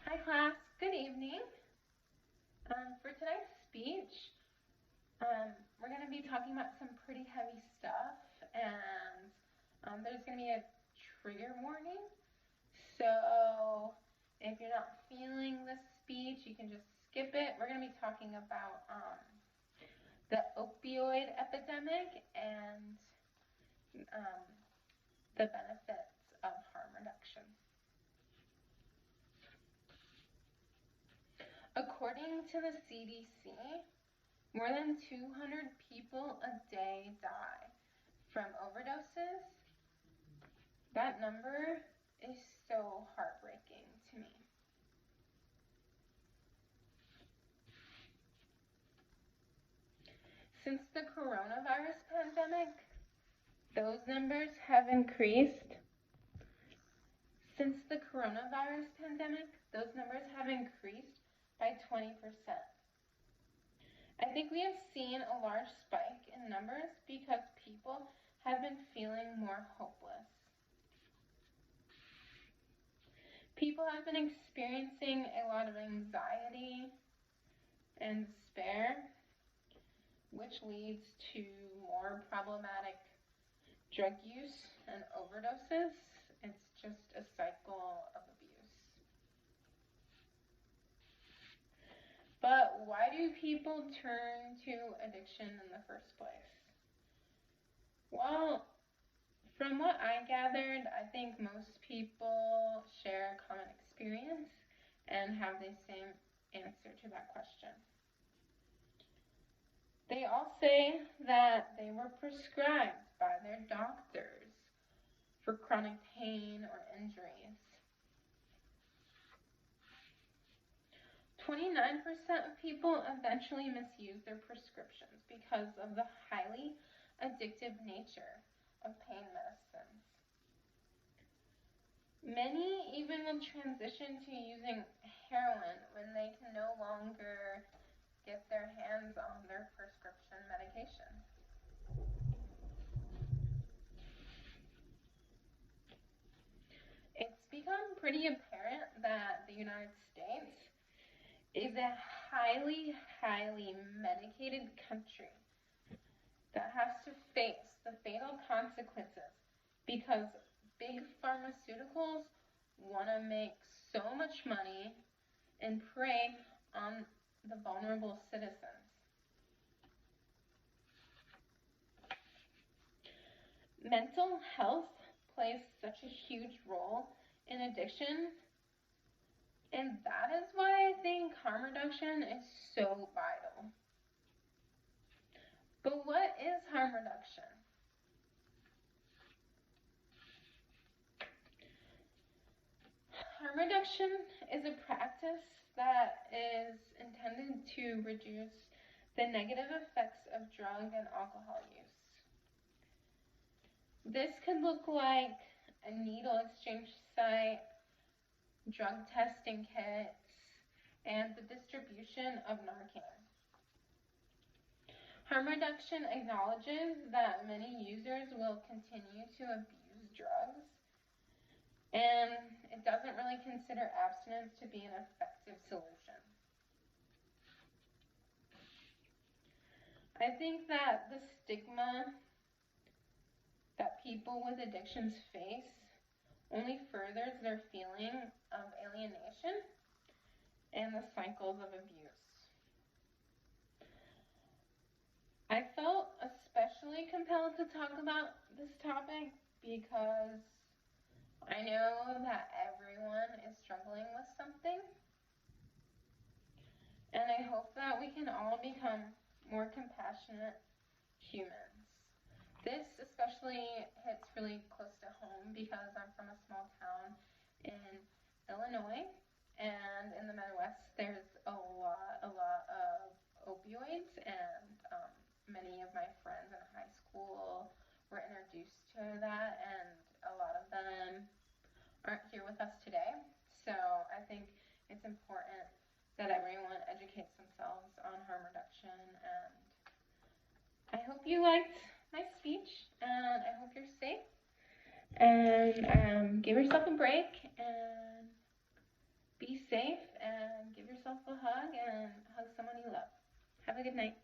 Hi class, good evening. For tonight's speech, we're going to be talking about some pretty heavy stuff, and there's going to be a trigger warning. So if you're not feeling this speech, you can just skip it. We're going to be talking about the opioid epidemic and the benefits of harm reduction. According to the CDC, more than 200 people a day die from overdoses. That number is so heartbreaking to me. Since the coronavirus pandemic, those numbers have increased. By 20%. I think we have seen a large spike in numbers because people have been feeling more hopeless. People have been experiencing a lot of anxiety and despair, which leads to more problematic drug use and overdoses. It's just a cycle of abuse. But why do people turn to addiction in the first place? Well, from what I gathered, I think most people share a common experience and have the same answer to that question. They all say that they were prescribed by their doctors for chronic pain or injuries. 29% of people eventually misuse their prescriptions because of the highly addictive nature of pain medicines. Many even will transition to using heroin when they can no longer get their hands on their prescription medication. It's become pretty apparent that the United States is a highly medicated country that has to face the fatal consequences because big pharmaceuticals want to make so much money and prey on the vulnerable citizens. Mental health plays such a huge role in addiction, and that is why I think harm reduction is so vital. But what is harm reduction? Harm reduction is a practice that is intended to reduce the negative effects of drug and alcohol use. This could look like a needle exchange site, drug testing kits, and the distribution of Narcan. Harm reduction acknowledges that many users will continue to abuse drugs, and it doesn't really consider abstinence to be an effective solution. I think that the stigma that people with addictions face only furthers their feeling of alienation and the cycles of abuse. I felt especially compelled to talk about this topic because I know that everyone is struggling with something, and I hope that we can all become more compassionate humans. This especially hits really close to home because I'm from a small town in Illinois, and in the Midwest there's a lot of opioids, and many of my friends in high school were introduced to that, and a lot of them aren't here with us today. So I think it's important that everyone educates themselves on harm reduction, and I hope you liked my speech, and I hope you're safe, and give yourself a break and be safe and give yourself a hug and hug someone you love. Have a good night.